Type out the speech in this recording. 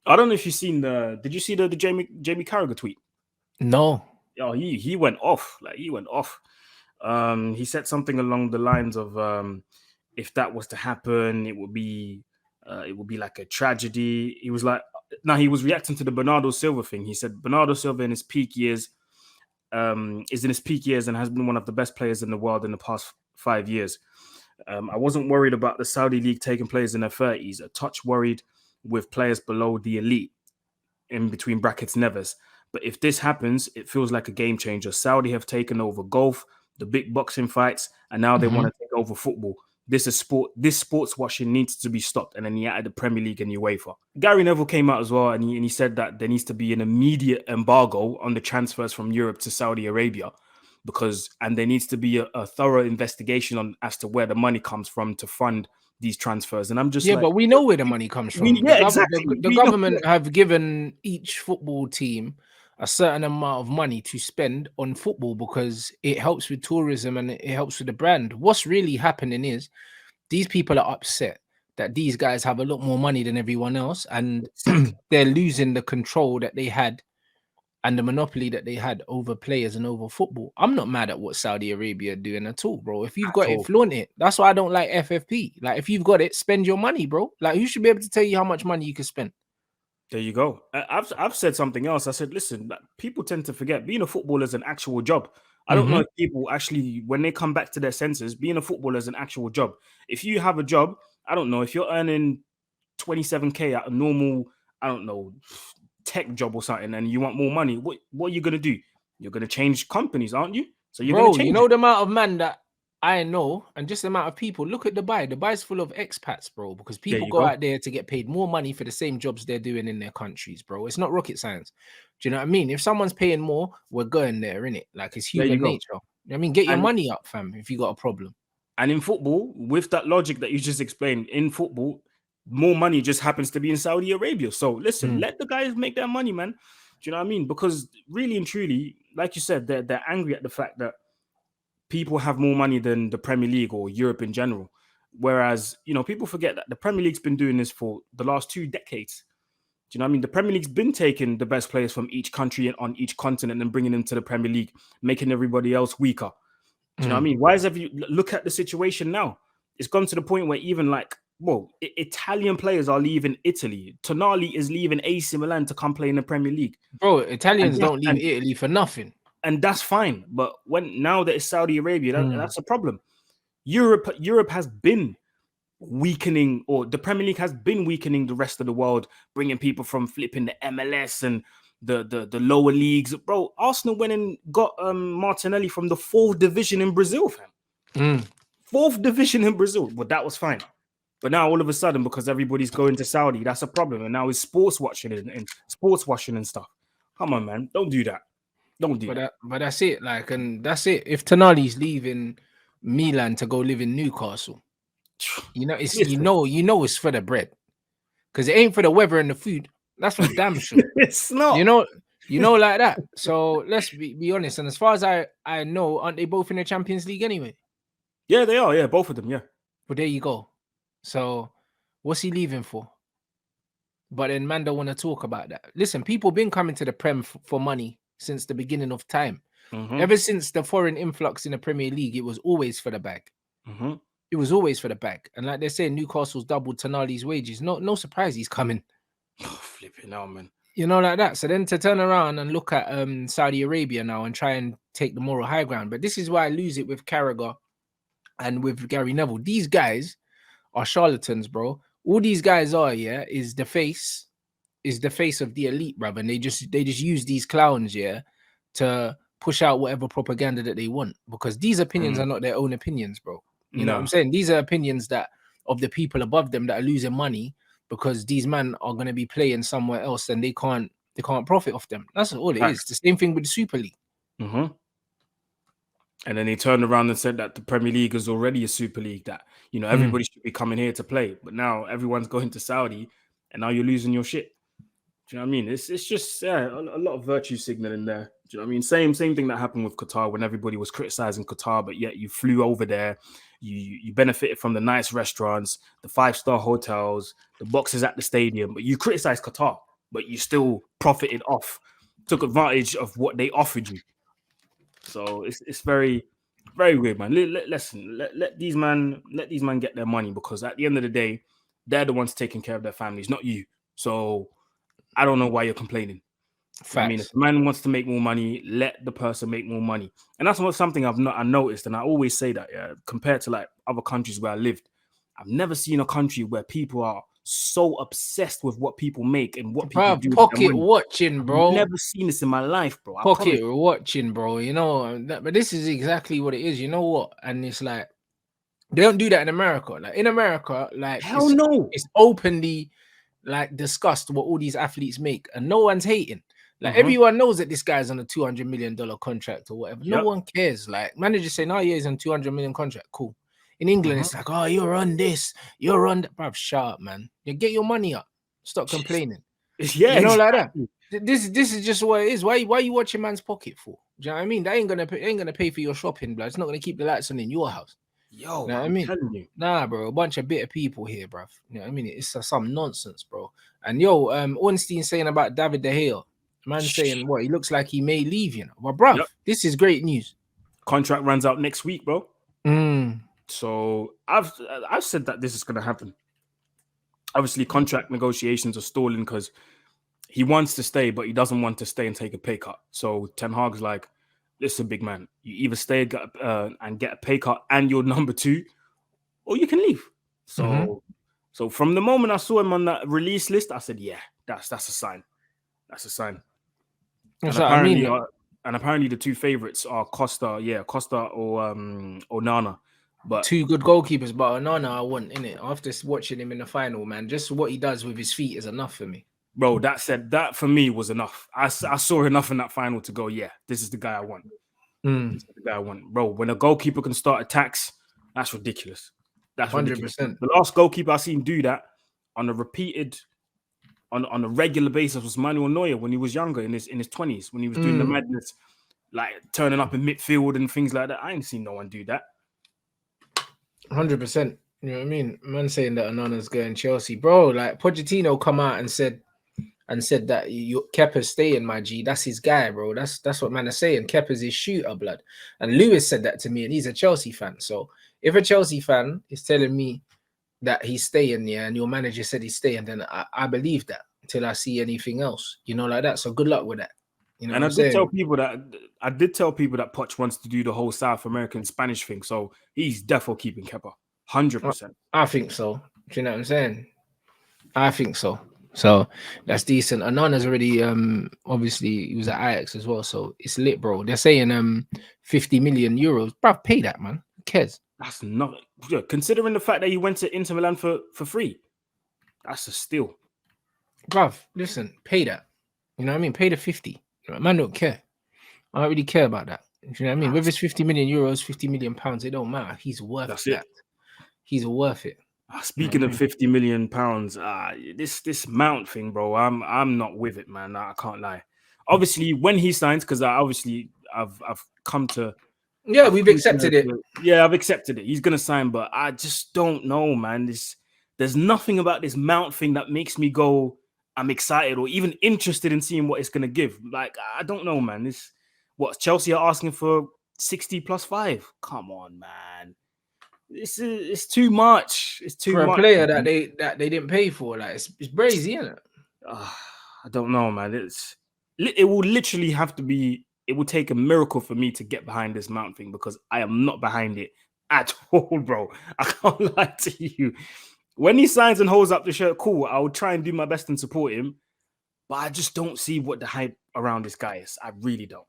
I don't know if you've seen the. Did you see the Jamie Carragher tweet? No. Oh, he went off. Like he went off. He said something along the lines of, if that was to happen, it would be like a tragedy. He was like, now he was reacting to the Bernardo Silva thing. He said Bernardo Silva in his peak years, is in his peak years and has been one of the best players in the world in the past 5 years. I wasn't worried about the Saudi league taking players in their 30s. A touch worried with players below the elite, in between brackets, nevers. But if this happens, it feels like a game changer. Saudi have taken over golf, the big boxing fights, and now they want to take over football. This is sport. This sports washing needs to be stopped. And then he added the Premier League and UEFA. Gary Neville came out as well, and he said that there needs to be an immediate embargo on the transfers from Europe to Saudi Arabia, and there needs to be a thorough investigation on as to where the money comes from to fund these transfers. And I'm just but we know where the money comes from. Exactly. The government have given each football team a certain amount of money to spend on football because it helps with tourism and it helps with the brand. What's really happening is these people are upset that these guys have a lot more money than everyone else, and they're losing the control that they had and the monopoly that they had over players and over football. I'm not mad at what Saudi Arabia are doing at all, bro. If you've got it, flaunt it. That's why I don't like FFP. Like, if you've got it, spend your money, bro. Like, who should be able to tell you how much money you can spend? There you go. I've said something else. I said, listen, people tend to forget being a footballer is an actual job. I don't know if people actually, when they come back to their senses, being a footballer is an actual job. If you have a job, I don't know, if you're earning 27K at a normal, I don't know, tech job or something, and you want more money, what are you going to do? You're going to change companies, aren't you? So you're going to change. You know the amount of man that I know, and just the amount of people. Look at Dubai. Dubai's full of expats, bro, because people go out there to get paid more money for the same jobs they're doing in their countries, bro. It's not rocket science. Do you know what I mean? If someone's paying more, we're going there, innit? Like, it's human nature. I mean, get your money up, fam, if you got a problem. And in football, with that logic that you just explained, in football, more money just happens to be in Saudi Arabia. So listen, let the guys make their money, man. Do you know what I mean? Because really and truly, like you said, they're angry at the fact that people have more money than the Premier League or Europe in general. Whereas, people forget that the Premier League's been doing this for the last 2 decades. Do you know what I mean? The Premier League's been taking the best players from each country and on each continent and bringing them to the Premier League, making everybody else weaker. Do you know what I mean? Why is look at the situation now? It's gone to the point where even Italian players are leaving Italy. Tonali is leaving AC Milan to come play in the Premier League. Bro, Italians don't leave Italy for nothing. And that's fine. But now that it's Saudi Arabia, that's a problem. Europe has been weakening, or the Premier League has been weakening the rest of the world, bringing people from flipping the MLS and the lower leagues. Bro, Arsenal went and got Martinelli from the 4th division in Brazil, fam. 4th division in Brazil. But that was fine. But now all of a sudden, because everybody's going to Saudi, that's a problem. And now it's sports watching and sports washing and stuff. Come on, man. Don't do that. Don't do that. But that's it. Like, and that's it. If Tonali's leaving Milan to go live in Newcastle, it's it's for the bread. Because it ain't for the weather and the food. That's for damn sure. It's not. Like that. So let's be honest. And as far as I know, aren't they both in the Champions League anyway? Yeah, they are. Yeah, both of them. Yeah. But there you go. So what's he leaving for? But then man don't want to talk about that. Listen, people been coming to the Prem for money since the beginning of time. Ever since the foreign influx in the Premier League, it was always for the bag. It was always for the bag. And like they say, Newcastle's doubled Tonali's wages. No surprise he's coming. Oh, flipping out, man. Like that. So then to turn around and look at Saudi Arabia now and try and take the moral high ground. But this is why I lose it with CARRAGHER and with Gary Neville. These guys are charlatans, bro. All these guys are, is the face of the elite, brother. And they just use these clowns, to push out whatever propaganda that they want, because these opinions are not their own opinions, bro. You know what I'm saying? These are opinions that of the people above them that are losing money because these men are going to be playing somewhere else and they can't profit off them. That's all it is. The same thing with the Super League. And then they turned around and said that the Premier League is already a Super League, that everybody should be coming here to play, but now everyone's going to Saudi and now you're losing your shit. Do you know what I mean? It's just a lot of virtue signaling there. Do you know what I mean? Same thing that happened with Qatar when everybody was criticizing Qatar, but yet you flew over there, you benefited from the nice restaurants, the 5-star hotels, the boxes at the stadium, but you criticized Qatar. but you still profited off, took advantage of what they offered you. So it's very, very weird, man. Listen, let these man get their money, because at the end of the day, they're the ones taking care of their families, not you. So I don't know why you're complaining. I mean, if Facts. the man wants to make more money, let the person make more money. And that's something I noticed, and I always say that, yeah, compared to like other countries where I lived, I've never seen a country where people are so obsessed with what people make and what people Bro, do with their pocket money. watching, I've bro. never seen this in my life, bro. I promise. Pocket watching, bro. You know, but this is exactly what it is. You know what? And it's like they don't do that in America. Like in America, like Hell no. it's openly like discussed what all these athletes make, and no one's hating. Like everyone knows that this guy's on a $200 million contract or whatever. No Yep. one cares. Like managers say, "No, yeah, he's on $200 million contract." Cool. In England, it's like, "Oh, you're on this, you're on that." Bruv, shut up, man. You get your money up. Stop complaining. Yeah, You know, like that. exactly. This is just what it is. Why you watching man's pocket for? Do you know what I mean? That ain't gonna pay for your shopping, blood. It's not gonna keep the lights on in your house. Yo, You know what I I'm mean? telling you. Nah, bro, a bunch of bitter people here, bruv. You know what I mean? It's some nonsense, bro. And yo, Ornstein saying about David De Gea, man saying what he looks like he may leave, you know. But bruv, Yep. this is great news. Contract runs out next week, bro. Mm. So I've said that this is gonna happen. Obviously, contract negotiations are stalling because he wants to stay, but he doesn't want to stay and take a pay cut. So Ten Hag's like, listen, big man, you either stay and get a pay cut and you're number 2, or you can leave. So so from the moment I saw him on that release list, I said, yeah, that's a sign. That's a sign. And That's what I mean. apparently the two favorites are Costa or Nana. But two good goalkeepers, but Onana I want in it. After watching him in the final, man, just what he does with his feet is enough for me. bro, that for me was enough. I saw enough in that final to go, yeah, this is the guy I want. This is the guy I want. Bro, when a goalkeeper can start attacks, that's ridiculous. That's 100%. The last goalkeeper I seen do that on a regular basis was Manuel Neuer when he was younger, in his 20s, when he was doing the madness, like turning up in midfield and things like that. I ain't seen no one do that. 100%. You know what I mean? Man saying that Onana's going Chelsea, bro. Like Pochettino come out and said that Kepa's staying, my G. That's his guy, bro. That's what man is saying. Kepa's his shooter, blood. And Lewis said that to me, and he's a Chelsea fan. So if a Chelsea fan is telling me that he's staying, yeah, and your manager said he's staying, then I believe that until I see anything else, you know, like that. So good luck with that. You know, and I did tell people that Poch wants to do the whole South American Spanish thing, so he's definitely keeping Kepa, 100%. I think so. Do you know what I'm saying? I think so. So that's decent. Anana's already obviously he was at Ajax as well, so it's lit, bro. They're saying 50 million euros. Bro, pay that, man. Who cares? That's not, considering the fact that he went to Inter Milan for free. That's a steal. Bruv, listen, pay that. You know what I mean? Pay the 50. Man don't care. I don't really care about that. You know what I mean? Whether it's 50 million euros, 50 million pounds, it don't matter. He's worth that. He's worth it. Speaking of 50 million pounds, this Mount thing, bro, I'm not with it, man. I can't lie. Obviously, when he signs, because I've come to, yeah, we've accepted it. Yeah, I've accepted it. He's gonna sign, but I just don't know, man. There's nothing about this Mount thing that makes me go, I'm excited or even interested in seeing what it's gonna give. Like, I don't know, man. This what Chelsea are asking for 60 plus 5. Come on, man. It's too much. It's too much for a player that they didn't pay for. Like it's crazy, isn't it? I don't know, man. It will literally have to be. It will take a miracle for me to get behind this Mount thing, because I am not behind it at all, bro. I can't lie to you. When he signs and holds up the shirt, cool. I will try and do my best and support him, but I just don't see what the hype around this guy is. I really don't.